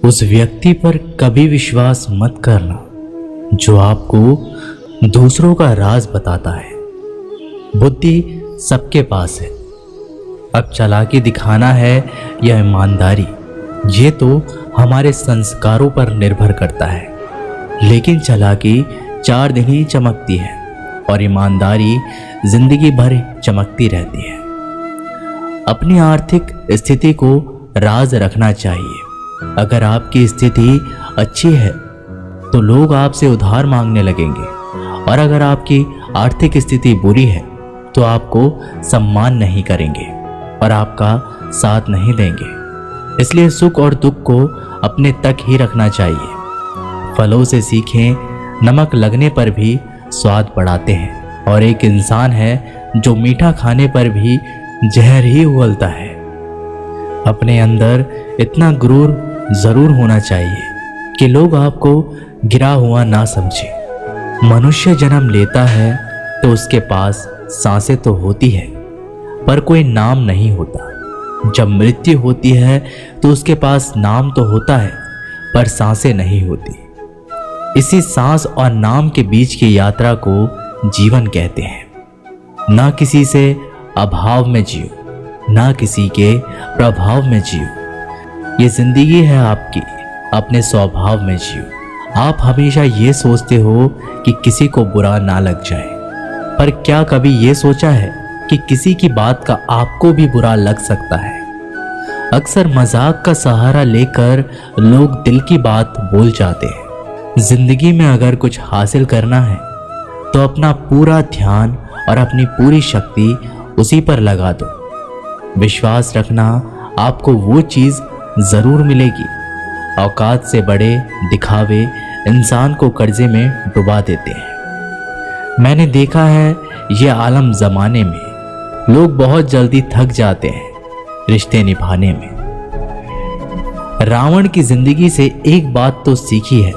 उस व्यक्ति पर कभी विश्वास मत करना जो आपको दूसरों का राज बताता है। बुद्धि सबके पास है, अब चालाकी दिखाना है या ईमानदारी, ये तो हमारे संस्कारों पर निर्भर करता है। लेकिन चालाकी 4 दिन ही चमकती है और ईमानदारी जिंदगी भर चमकती रहती है। अपनी आर्थिक स्थिति को राज रखना चाहिए। अगर आपकी स्थिति अच्छी है तो लोग आपसे उधार मांगने लगेंगे, और अगर आपकी आर्थिक स्थिति बुरी है तो आपको सम्मान नहीं करेंगे और आपका साथ नहीं देंगे। इसलिए सुख और दुख को अपने तक ही रखना चाहिए। फलों से सीखें, नमक लगने पर भी स्वाद बढ़ाते हैं, और एक इंसान है जो मीठा खाने पर भी जहर ही उगलता है। अपने अंदर इतना गुरूर जरूर होना चाहिए कि लोग आपको गिरा हुआ ना समझे। मनुष्य जन्म लेता है तो उसके पास सांसें तो होती है पर कोई नाम नहीं होता। जब मृत्यु होती है तो उसके पास नाम तो होता है पर सांसें नहीं होती। इसी सांस और नाम के बीच की यात्रा को जीवन कहते हैं। ना किसी से अभाव में जियो, ना किसी के प्रभाव में जियो। ये जिंदगी है आपकी, अपने स्वभाव में जियो। आप हमेशा ये सोचते हो कि किसी को बुरा ना लग जाए, पर क्या कभी ये सोचा है कि किसी की बात का आपको भी बुरा लग सकता है? अक्सर मजाक का सहारा लेकर लोग दिल की बात बोल जाते हैं। जिंदगी में अगर कुछ हासिल करना है तो अपना पूरा ध्यान और अपनी पूरी शक्ति उसी पर लगा दो। विश्वास रखना, आपको वो चीज जरूर मिलेगी। औकात से बड़े दिखावे इंसान को कर्जे में डुबा देते हैं। मैंने देखा है ये आलम जमाने में लोग बहुत जल्दी थक जाते हैं रिश्ते निभाने में। रावण की जिंदगी से एक बात तो सीखी है,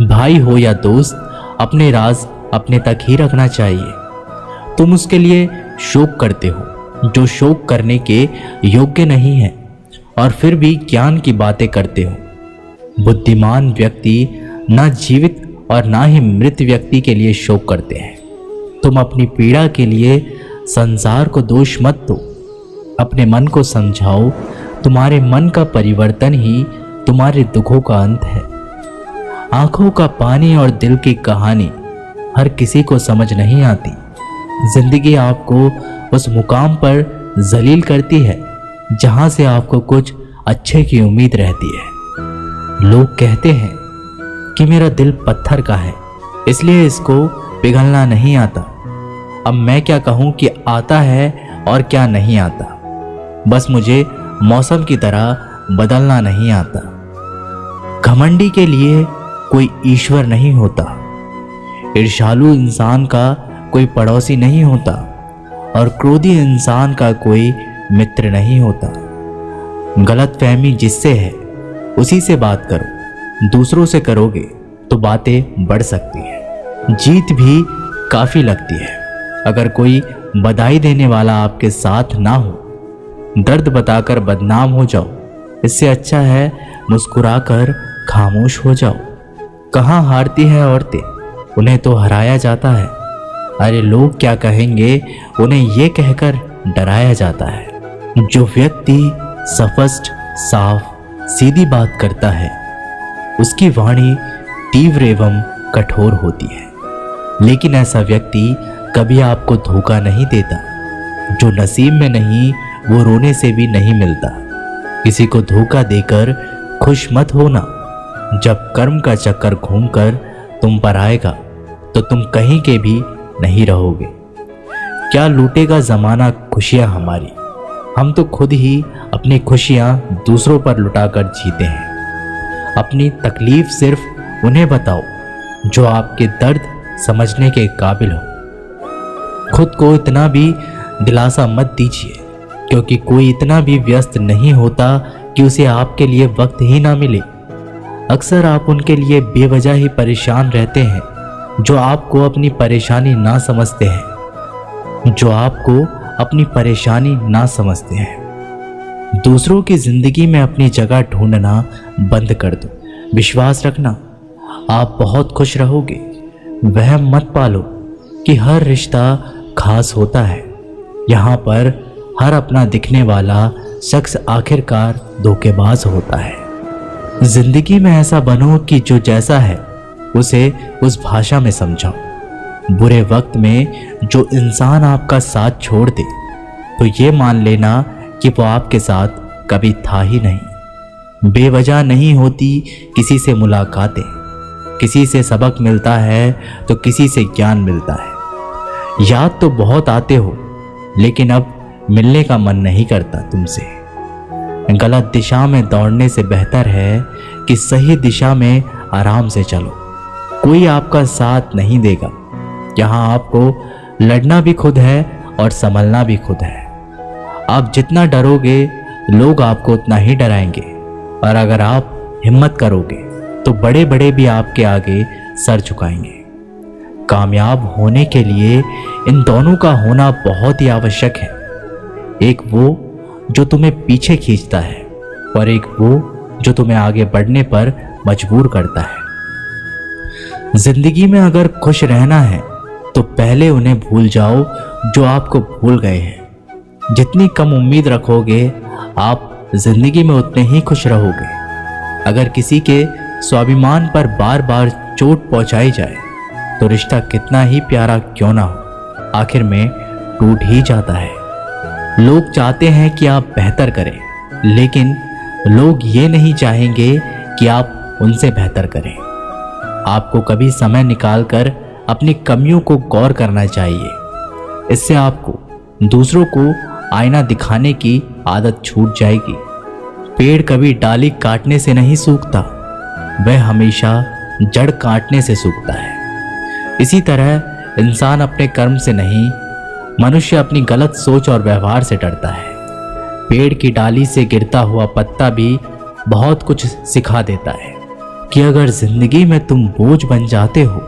भाई हो या दोस्त, अपने राज अपने तक ही रखना चाहिए। तुम उसके लिए शोक करते हो जो शोक करने के योग्य नहीं है, और फिर भी ज्ञान की बातें करते हो। बुद्धिमान व्यक्ति ना जीवित और ना ही मृत व्यक्ति के लिए शोक करते हैं। तुम अपनी पीड़ा के लिए संसार को दोष मत दो, अपने मन को समझाओ। तुम्हारे मन का परिवर्तन ही तुम्हारे दुखों का अंत है। आंखों का पानी और दिल की कहानी हर किसी को समझ नहीं आती। जिंदगी आपको उस मुकाम पर जलील करती है जहां से आपको कुछ अच्छे की उम्मीद रहती है। लोग कहते हैं कि मेरा दिल पत्थर का है, इसलिए इसको पिघलना नहीं आता। अब मैं क्या कहूं कि आता है और क्या नहीं आता। बस मुझे मौसम की तरह बदलना नहीं आता। घमंडी के लिए कोई ईश्वर नहीं होता, ईर्ष्यालु इंसान का कोई पड़ोसी नहीं होता, और क्रोधी इंसान का कोई मित्र नहीं होता। गलतफहमी जिससे है उसी से बात करो। दूसरों से करोगे तो बातें बढ़ सकती है, जीत भी काफी लगती है। अगर कोई बधाई देने वाला आपके साथ ना हो, दर्द बताकर बदनाम हो जाओ। इससे अच्छा है मुस्कुराकर खामोश हो जाओ। कहाँ हारती है औरतें, उन्हें तो हराया जाता है। अरे लोग क्या कहेंगे, उन्हें ये कहकर डराया जाता है। जो व्यक्ति स्पष्ट, साफ, सीधी बात करता है उसकी वाणी तीव्र एवं कठोर होती है। लेकिन ऐसा व्यक्ति कभी आपको धोखा नहीं देता। जो नसीब में नहीं वो रोने से भी नहीं मिलता। किसी को धोखा देकर खुश मत होना। जब कर्म का चक्कर घूमकर तुम पर आएगा तो तुम कहीं के भी नहीं रहोगे। क्या लूटेगा जमाना खुशियां हमारी, हम तो खुद ही अपनी खुशियां दूसरों पर लुटाकर जीते हैं। अपनी तकलीफ सिर्फ उन्हें बताओ जो आपके दर्द समझने के काबिल हो। खुद को इतना भी दिलासा मत दीजिए, क्योंकि कोई इतना भी व्यस्त नहीं होता कि उसे आपके लिए वक्त ही ना मिले। अक्सर आप उनके लिए बेवजह ही परेशान रहते हैं जो आपको अपनी परेशानी ना समझते हैं। दूसरों की जिंदगी में अपनी जगह ढूंढना बंद कर दो। विश्वास रखना, आप बहुत खुश रहोगे। वहम मत पालो कि हर रिश्ता खास होता है। यहाँ पर हर अपना दिखने वाला शख्स आखिरकार धोखेबाज होता है। जिंदगी में ऐसा बनो कि जो जैसा है उसे उस भाषा में समझाओ। बुरे वक्त में जो इंसान आपका साथ छोड़ दे तो ये मान लेना कि वो आपके साथ कभी था ही नहीं। बेवजह नहीं होती किसी से मुलाकातें, किसी से सबक मिलता है तो किसी से ज्ञान मिलता है। याद तो बहुत आते हो लेकिन अब मिलने का मन नहीं करता तुमसे। गलत दिशा में दौड़ने से बेहतर है कि सही दिशा में आराम से चलो। कोई आपका साथ नहीं देगा। यहाँ आपको लड़ना भी खुद है और संभलना भी खुद है। आप जितना डरोगे लोग आपको उतना ही डराएंगे, और अगर आप हिम्मत करोगे तो बड़े बड़े भी आपके आगे सर झुकाएंगे। कामयाब होने के लिए इन दोनों का होना बहुत ही आवश्यक है। एक वो जो तुम्हें पीछे खींचता है और एक वो जो तुम्हें आगे बढ़ने पर मजबूर करता है। जिंदगी में अगर खुश रहना है तो पहले उन्हें भूल जाओ जो आपको भूल गए हैं। जितनी कम उम्मीद रखोगे आप जिंदगी में उतने ही खुश रहोगे। अगर किसी के स्वाभिमान पर बार बार चोट पहुंचाई जाए तो रिश्ता कितना ही प्यारा क्यों ना हो, आखिर में टूट ही जाता है। लोग चाहते हैं कि आप बेहतर करें, लेकिन लोग ये नहीं चाहेंगे कि आप उनसे बेहतर करें। आपको कभी समय निकालकर अपनी कमियों को गौर करना चाहिए। इससे आपको दूसरों को आईना दिखाने की आदत छूट जाएगी। पेड़ कभी डाली काटने से नहीं सूखता, वह हमेशा जड़ काटने से सूखता है। इसी तरह इंसान अपने कर्म से नहीं, मनुष्य अपनी गलत सोच और व्यवहार से डरता है। पेड़ की डाली से गिरता हुआ पत्ता भी बहुत कुछ सिखा देता है कि अगर जिंदगी में तुम बोझ बन जाते हो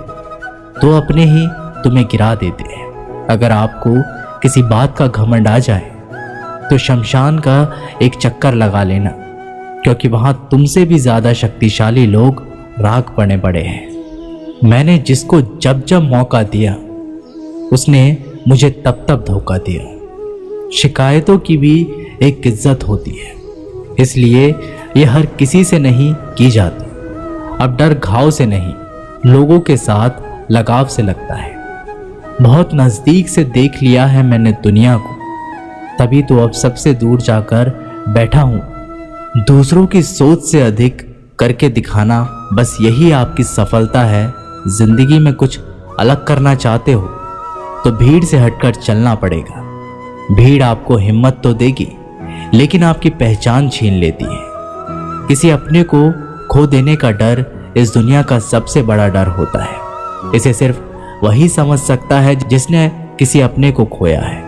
तो अपने ही तुम्हें गिरा देते हैं। अगर आपको किसी बात का घमंड आ जाए तो शमशान का एक चक्कर लगा लेना, क्योंकि वहां तुमसे भी ज्यादा शक्तिशाली लोग राख पड़े पड़े हैं। मैंने जिसको जब जब मौका दिया उसने मुझे तब तब धोखा दिया। शिकायतों की भी एक इज्जत होती है, इसलिए ये हर किसी से नहीं की जाती। अब डर घाव से नहीं, लोगों के साथ लगाव से लगता है। बहुत नजदीक से देख लिया है मैंने दुनिया को, तभी तो अब सबसे दूर जाकर बैठा हूं। दूसरों की सोच से अधिक करके दिखाना, बस यही आपकी सफलता है। जिंदगी में कुछ अलग करना चाहते हो तो भीड़ से हटकर चलना पड़ेगा। भीड़ आपको हिम्मत तो देगी, लेकिन आपकी पहचान छीन लेती है। किसी अपने को खो देने का डर इस दुनिया का सबसे बड़ा डर होता है। इसे सिर्फ वही समझ सकता है जिसने किसी अपने को खोया है।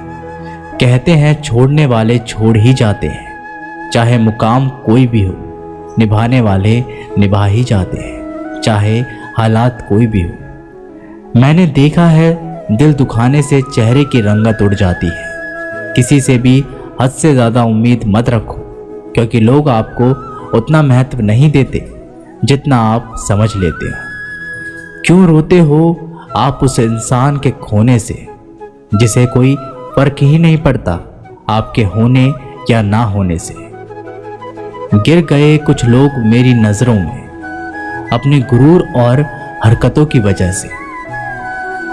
कहते हैं छोड़ने वाले छोड़ ही जाते हैं, चाहे मुकाम कोई भी हो। निभाने वाले निभा ही जाते हैं, चाहे हालात कोई भी हो। मैंने देखा है दिल दुखाने से चेहरे की रंगत उड़ जाती है। किसी से भी हद से ज़्यादा उम्मीद मत रखो, क्योंकि लोग आपको उतना महत्व नहीं देते जितना आप समझ लेते हो। क्यों रोते हो आप उस इंसान के खोने से जिसे कोई फर्क ही नहीं पड़ता आपके होने या ना होने से। गिर गए कुछ लोग मेरी नज़रों में अपने गुरूर और हरकतों की वजह से।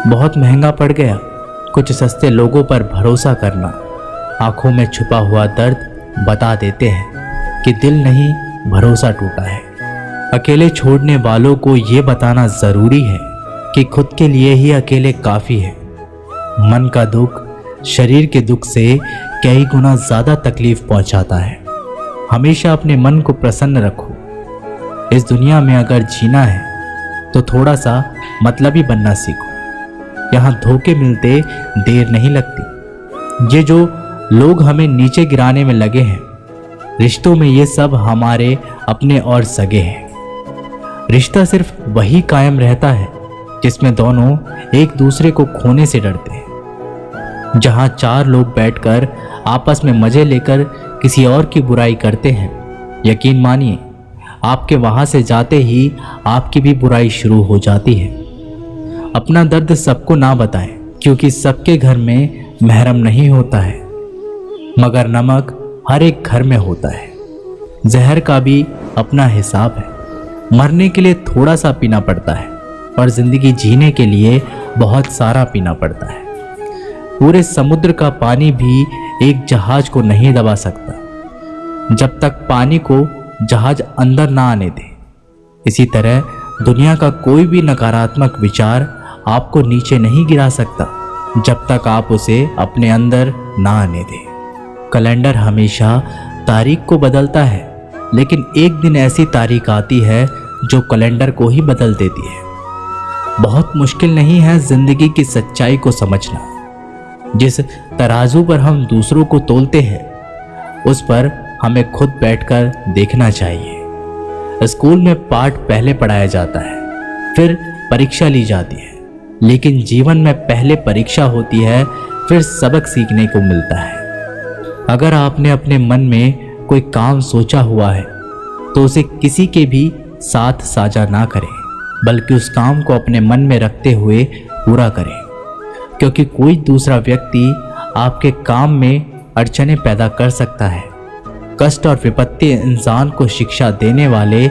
बहुत महंगा पड़ गया कुछ सस्ते लोगों पर भरोसा करना। आंखों में छुपा हुआ दर्द बता देते हैं कि दिल नहीं, भरोसा टूटा है। अकेले छोड़ने वालों को ये बताना ज़रूरी है कि खुद के लिए ही अकेले काफ़ी है। मन का दुख शरीर के दुख से कई गुना ज़्यादा तकलीफ पहुंचाता है। हमेशा अपने मन को प्रसन्न रखो। इस दुनिया में अगर जीना है तो थोड़ा सा मतलबी बनना सीखो। यहाँ धोखे मिलते देर नहीं लगती। ये जो लोग हमें नीचे गिराने में लगे हैं, रिश्तों में ये सब हमारे अपने और सगे हैं। रिश्ता सिर्फ वही कायम रहता है जिसमें दोनों एक दूसरे को खोने से डरते हैं। जहां 4 लोग बैठकर आपस में मजे लेकर किसी और की बुराई करते हैं, यकीन मानिए आपके वहां से जाते ही आपकी भी बुराई शुरू हो जाती है। अपना दर्द सबको ना बताएं, क्योंकि सबके घर में महरम नहीं होता है, मगर नमक हर एक घर में होता है। जहर का भी अपना हिसाब है। मरने के लिए थोड़ा सा पीना पड़ता है और जिंदगी जीने के लिए बहुत सारा पीना पड़ता है। पूरे समुद्र का पानी भी एक जहाज को नहीं दबा सकता जब तक पानी को जहाज अंदर ना आने दे। इसी तरह दुनिया का कोई भी नकारात्मक विचार आपको नीचे नहीं गिरा सकता जब तक आप उसे अपने अंदर ना आने दें। कैलेंडर हमेशा तारीख को बदलता है, लेकिन एक दिन ऐसी तारीख आती है जो कैलेंडर को ही बदल देती है। बहुत मुश्किल नहीं है जिंदगी की सच्चाई को समझना। जिस तराजू पर हम दूसरों को तोलते हैं, उस पर हमें खुद बैठकर देखना चाहिए। स्कूल में पाठ पहले पढ़ाया जाता है, फिर परीक्षा ली जाती है, लेकिन जीवन में पहले परीक्षा होती है, फिर सबक सीखने को मिलता है। अगर आपने अपने मन में कोई काम सोचा हुआ है तो उसे किसी के भी साथ साझा ना करें, बल्कि उस काम को अपने मन में रखते हुए पूरा करें, क्योंकि कोई दूसरा व्यक्ति आपके काम में अड़चने पैदा कर सकता है। कष्ट और विपत्ति इंसान को शिक्षा देने वाले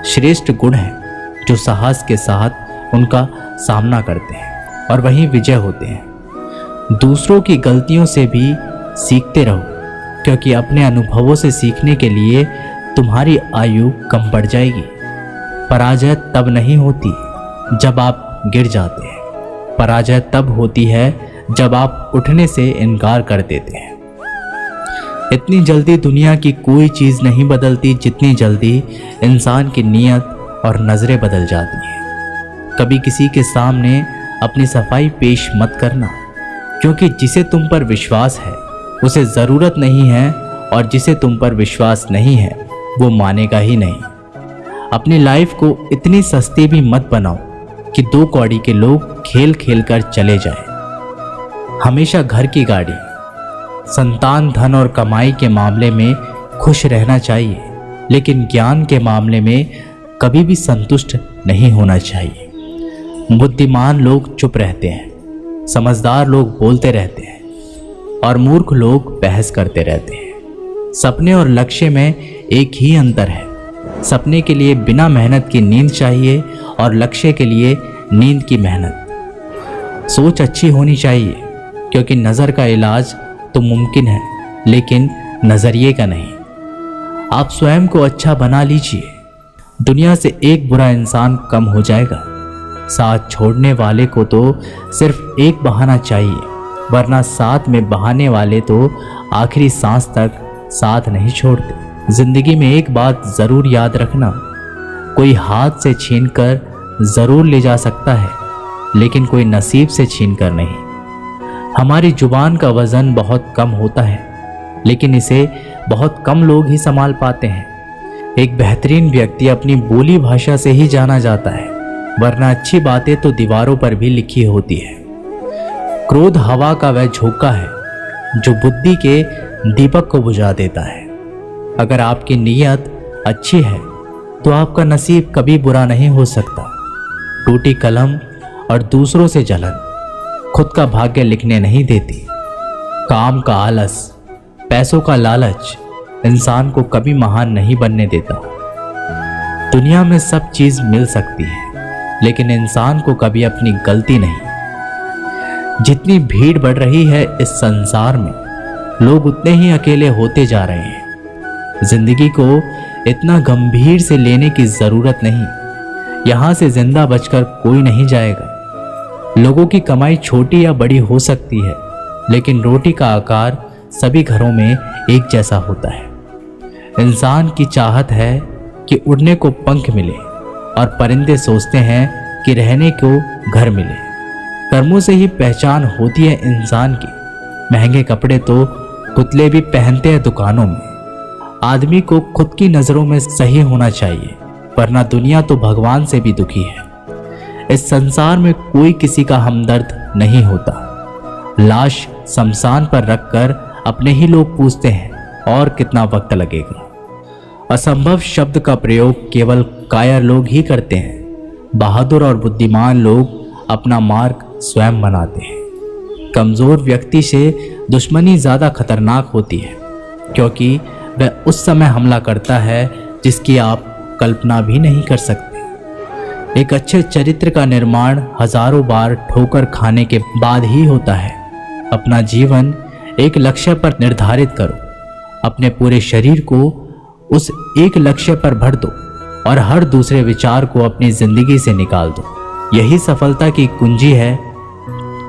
श्रेष्ठ गुण हैं जो साहस के साथ उनका सामना करते हैं और वहीं विजय होते हैं। दूसरों की गलतियों से भी सीखते रहो, क्योंकि अपने अनुभवों से सीखने के लिए तुम्हारी आयु कम बढ़ जाएगी। पराजय तब नहीं होती जब आप गिर जाते हैं, पराजय तब होती है जब आप उठने से इनकार कर देते हैं। इतनी जल्दी दुनिया की कोई चीज़ नहीं बदलती जितनी जल्दी इंसान की नीयत और नज़रें बदल जाती हैं। कभी किसी के सामने अपनी सफाई पेश मत करना, क्योंकि जिसे तुम पर विश्वास है उसे ज़रूरत नहीं है, और जिसे तुम पर विश्वास नहीं है वो मानेगा ही नहीं। अपनी लाइफ को इतनी सस्ती भी मत बनाओ कि 2 कौड़ी के लोग खेल खेल कर चले जाएं। हमेशा घर की गाड़ी, संतान, धन और कमाई के मामले में खुश रहना चाहिए, लेकिन ज्ञान के मामले में कभी भी संतुष्ट नहीं होना चाहिए। बुद्धिमान लोग चुप रहते हैं, समझदार लोग बोलते रहते हैं और मूर्ख लोग बहस करते रहते हैं। सपने और लक्ष्य में एक ही अंतर है। सपने के लिए बिना मेहनत की नींद चाहिए और लक्ष्य के लिए नींद की मेहनत। सोच अच्छी होनी चाहिए, क्योंकि नज़र का इलाज तो मुमकिन है, लेकिन नज़रिए का नहीं। आप स्वयं को अच्छा बना लीजिए, दुनिया से एक बुरा इंसान कम हो जाएगा। साथ छोड़ने वाले को तो सिर्फ एक बहाना चाहिए, वरना साथ में बहाने वाले तो आखिरी सांस तक साथ नहीं छोड़ते। जिंदगी में एक बात ज़रूर याद रखना, कोई हाथ से छीनकर ज़रूर ले जा सकता है, लेकिन कोई नसीब से छीनकर नहीं। हमारी जुबान का वज़न बहुत कम होता है, लेकिन इसे बहुत कम लोग ही संभाल पाते हैं। एक बेहतरीन व्यक्ति अपनी बोली भाषा से ही जाना जाता है, वरना अच्छी बातें तो दीवारों पर भी लिखी होती है। क्रोध हवा का वह झोंका है जो बुद्धि के दीपक को बुझा देता है। अगर आपकी नीयत अच्छी है तो आपका नसीब कभी बुरा नहीं हो सकता। टूटी कलम और दूसरों से जलन खुद का भाग्य लिखने नहीं देती। काम का आलस, पैसों का लालच इंसान को कभी महान नहीं बनने देता। दुनिया में सब चीज मिल सकती है, लेकिन इंसान को कभी अपनी गलती नहीं। जितनी भीड़ बढ़ रही है इस संसार में, लोग उतने ही अकेले होते जा रहे हैं। जिंदगी को इतना गंभीर से लेने की जरूरत नहीं। यहां से जिंदा बचकर कोई नहीं जाएगा। लोगों की कमाई छोटी या बड़ी हो सकती है, लेकिन रोटी का आकार सभी घरों में एक जैसा होता है। इंसान की चाहत है कि उड़ने को पंख मिले, और परिंदे सोचते हैं कि रहने को घर मिले। कर्मों से ही पहचान होती है इंसान की। महंगे कपड़े तो पुतले भी पहनते हैं दुकानों में। आदमी को खुद की नजरों में सही होना चाहिए, वरना दुनिया तो भगवान से भी दुखी है। इस संसार में कोई किसी का हमदर्द नहीं होता। लाश शमशान पर रखकर अपने ही लोग पूछते हैं और कितना वक्त लगेगा। असंभव शब्द का प्रयोग केवल कायर लोग ही करते हैं। बहादुर और बुद्धिमान लोग अपना मार्ग स्वयं बनाते हैं। कमजोर व्यक्ति से दुश्मनी ज्यादा खतरनाक होती है, क्योंकि वह उस समय हमला करता है जिसकी आप कल्पना भी नहीं कर सकते। एक अच्छे चरित्र का निर्माण हजारों बार ठोकर खाने के बाद ही होता है। अपना जीवन एक लक्ष्य पर निर्धारित करो, अपने पूरे शरीर को उस एक लक्ष्य पर भर दो और हर दूसरे विचार को अपनी जिंदगी से निकाल दो। यही सफलता की कुंजी है।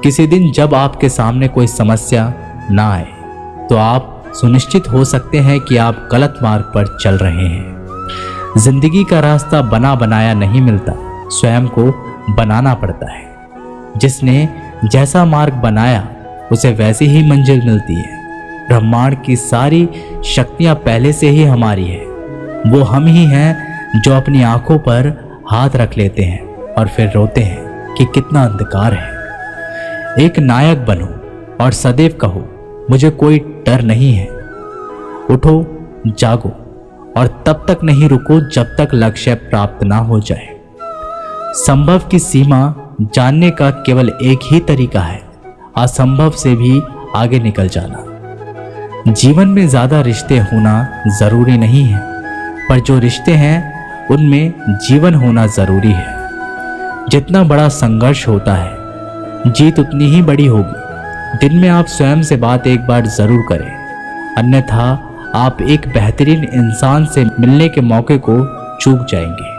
किसी दिन जब आपके सामने कोई समस्या ना आए तो आप सुनिश्चित हो सकते हैं कि आप गलत मार्ग पर चल रहे हैं। जिंदगी का रास्ता बना बनाया नहीं मिलता, स्वयं को बनाना पड़ता है। जिसने जैसा मार्ग बनाया उसे वैसी ही मंजिल मिलती है। ब्रह्मांड की सारी शक्तियां पहले से ही हमारी है। वो हम ही हैं जो अपनी आंखों पर हाथ रख लेते हैं और फिर रोते हैं कि कितना अंधकार है। एक नायक बनो और सदैव कहो, मुझे कोई डर नहीं है। उठो, जागो और तब तक नहीं रुको जब तक लक्ष्य प्राप्त ना हो जाए। संभव की सीमा जानने का केवल एक ही तरीका है, असंभव से भी आगे निकल जाना। जीवन में ज्यादा रिश्ते होना जरूरी नहीं है, पर जो रिश्ते हैं उनमें जीवन होना जरूरी है। जितना बड़ा संघर्ष होता है, जीत उतनी ही बड़ी होगी। दिन में आप स्वयं से बात एक बार जरूर करें, अन्यथा आप एक बेहतरीन इंसान से मिलने के मौके को चूक जाएंगे।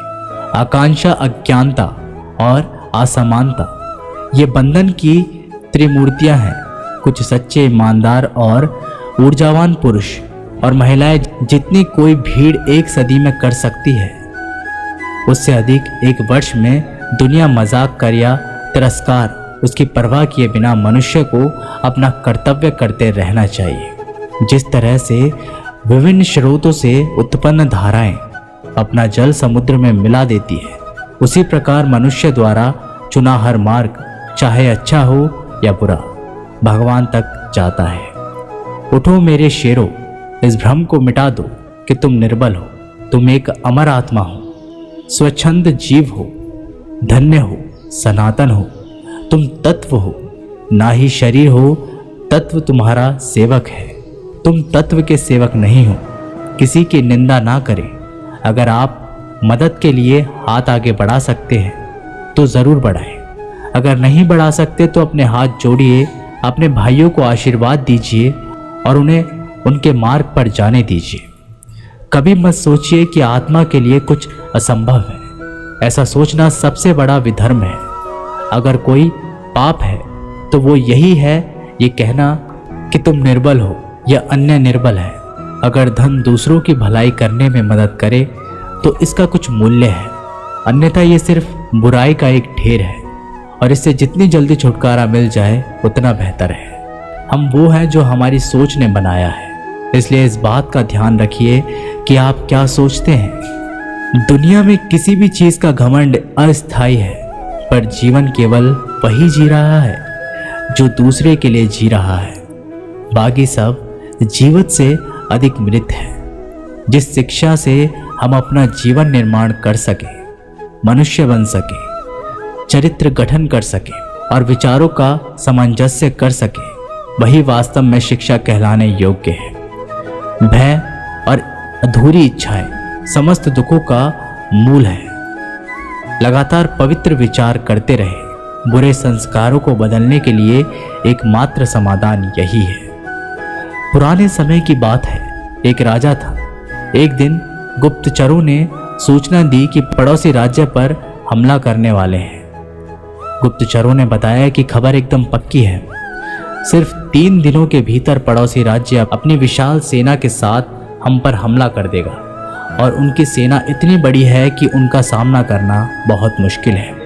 आकांक्षा, अज्ञानता और असमानता ये बंधन की त्रिमूर्तियां हैं। कुछ सच्चे, ईमानदार और ऊर्जावान पुरुष और महिलाएं जितनी कोई भीड़ एक सदी में कर सकती है, उससे अधिक एक वर्ष में दुनिया मजाक कर या तिरस्कार उसकी परवाह किए बिना मनुष्य को अपना कर्तव्य करते रहना चाहिए। जिस तरह से विभिन्न स्रोतों से उत्पन्न धाराएं अपना जल समुद्र में मिला देती है, उसी प्रकार मनुष्य द्वारा चुना हर मार्ग, चाहे अच्छा हो या बुरा, भगवान तक जाता है। उठो मेरे शेरों, इस भ्रम को मिटा दो कि तुम निर्बल हो। तुम एक अमर आत्मा हो, स्वच्छंद जीव हो, धन्य हो, सनातन हो। तुम तत्व हो, ना ही शरीर हो। तत्व तुम्हारा सेवक है, तुम तत्व के सेवक नहीं हो। किसी की निंदा ना करें। अगर आप मदद के लिए हाथ आगे बढ़ा सकते हैं तो जरूर बढ़ाएं। अगर नहीं बढ़ा सकते तो अपने हाथ जोड़िए, अपने भाइयों को आशीर्वाद दीजिए और उन्हें उनके मार्ग पर जाने दीजिए। कभी मत सोचिए कि आत्मा के लिए कुछ असंभव है। ऐसा सोचना सबसे बड़ा विधर्म है। अगर कोई पाप है तो वो यही है ये कहना कि तुम निर्बल हो या अन्य निर्बल है। अगर धन दूसरों की भलाई करने में मदद करे तो इसका कुछ मूल्य है, अन्यथा ये सिर्फ बुराई का एक ढेर है और इससे जितनी जल्दी छुटकारा मिल जाए उतना बेहतर है। हम वो हैं जो हमारी सोच ने बनाया है, इसलिए इस बात का ध्यान रखिए कि आप क्या सोचते हैं। दुनिया में किसी भी चीज का घमंड अस्थायी है, पर जीवन केवल वही जी रहा है जो दूसरे के लिए जी रहा है। बाकी सब जीवित से अधिक मृत है। जिस शिक्षा से हम अपना जीवन निर्माण कर सके, मनुष्य बन सके, चरित्र गठन कर सके और विचारों का सामंजस्य कर सके, वही वास्तव में शिक्षा कहलाने योग्य है। भय और अधूरी इच्छाएं समस्त दुखों का मूल है। लगातार पवित्र विचार करते रहे। बुरे संस्कारों को बदलने के लिए एकमात्र समाधान यही है। पुराने समय की बात है, एक राजा था। एक दिन गुप्तचरों ने सूचना दी कि पड़ोसी राज्य पर हमला करने वाले हैं। गुप्तचरों ने बताया कि खबर एकदम पक्की है। सिर्फ 3 दिनों के भीतर पड़ोसी राज्य अपनी विशाल सेना के साथ हम पर हमला कर देगा और उनकी सेना इतनी बड़ी है कि उनका सामना करना बहुत मुश्किल है।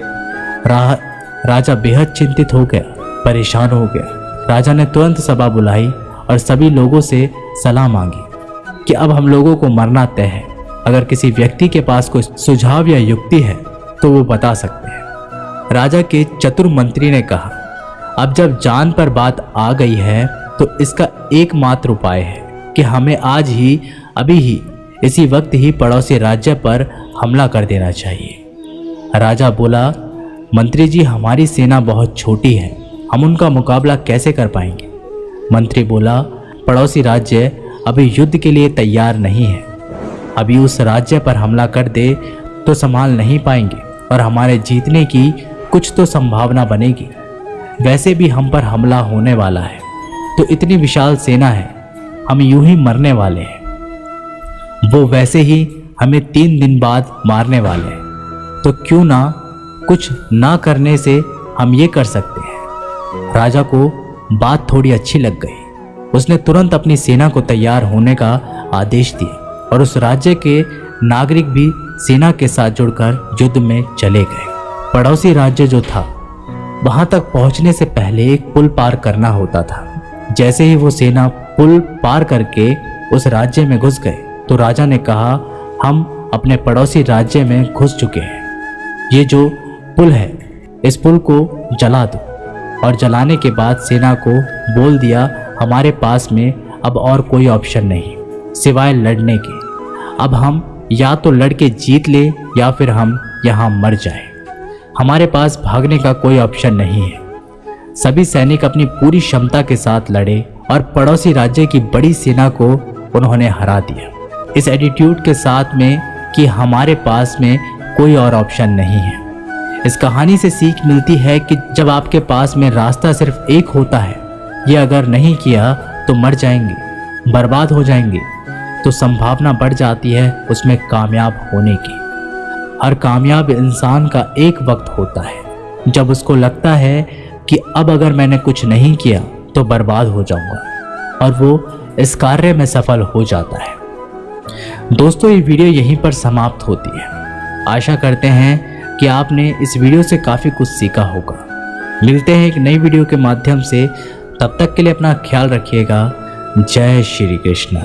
राजा बेहद चिंतित हो गया, परेशान हो गया। राजा ने तुरंत सभा बुलाई और सभी लोगों से सलाह मांगी कि अब हम लोगों को मरना तय है। अगर किसी व्यक्ति के पास कोई सुझाव या युक्ति है तो वो बता सकते हैं। राजा के चतुर मंत्री ने कहा, अब जब जान पर बात आ गई है तो इसका एकमात्र उपाय है कि हमें आज ही, अभी ही, इसी वक्त ही पड़ोसी राज्य पर हमला कर देना चाहिए। राजा बोला, मंत्री जी, हमारी सेना बहुत छोटी है, हम उनका मुकाबला कैसे कर पाएंगे? मंत्री बोला, पड़ोसी राज्य अभी युद्ध के लिए तैयार नहीं है। अभी उस राज्य पर हमला कर दे तो संभाल नहीं पाएंगे और हमारे जीतने की कुछ तो संभावना बनेगी। वैसे भी हम पर हमला होने वाला है तो इतनी विशाल सेना है, हम यूं ही मरने वाले हैं। वो वैसे ही हमें 3 दिन बाद मारने वाले हैं, तो क्यों ना कुछ ना करने से हम ये कर सकते हैं। राजा को बात थोड़ी अच्छी लग गई। उसने तुरंत अपनी सेना को तैयार होने का आदेश दिया और उस राज्य के नागरिक भी सेना के साथ जुड़कर युद्ध में चले गए। पड़ोसी राज्य जो था वहां तक पहुंचने से पहले एक पुल पार करना होता था। जैसे ही वो सेना पुल पार करके उस राज्य में घुस गए तो राजा ने कहा, हम अपने पड़ोसी राज्य में घुस चुके हैं। ये जो पुल है, इस पुल को जला दो। और जलाने के बाद सेना को बोल दिया, हमारे पास में अब और कोई ऑप्शन नहीं सिवाय लड़ने के। अब हम या तो लड़के जीत ले या फिर हम यहाँ मर जाएं। हमारे पास भागने का कोई ऑप्शन नहीं है। सभी सैनिक अपनी पूरी क्षमता के साथ लड़े और पड़ोसी राज्य की बड़ी सेना को उन्होंने हरा दिया, इस एटीट्यूड के साथ में कि हमारे पास में कोई और ऑप्शन नहीं है। इस कहानी से सीख मिलती है कि जब आपके पास में रास्ता सिर्फ एक होता है, ये अगर नहीं किया तो मर जाएंगे, बर्बाद हो जाएंगे, तो संभावना बढ़ जाती है उसमें कामयाब होने की। हर कामयाब इंसान का एक वक्त होता है जब उसको लगता है कि अब अगर मैंने कुछ नहीं किया तो बर्बाद हो जाऊंगा, और वो इस कार्य में सफल हो जाता है। दोस्तों, ये वीडियो यहीं पर समाप्त होती है। आशा करते हैं कि आपने इस वीडियो से काफ़ी कुछ सीखा होगा। मिलते हैं एक नई वीडियो के माध्यम से, तब तक के लिए अपना ख्याल रखिएगा। जय श्री कृष्ण।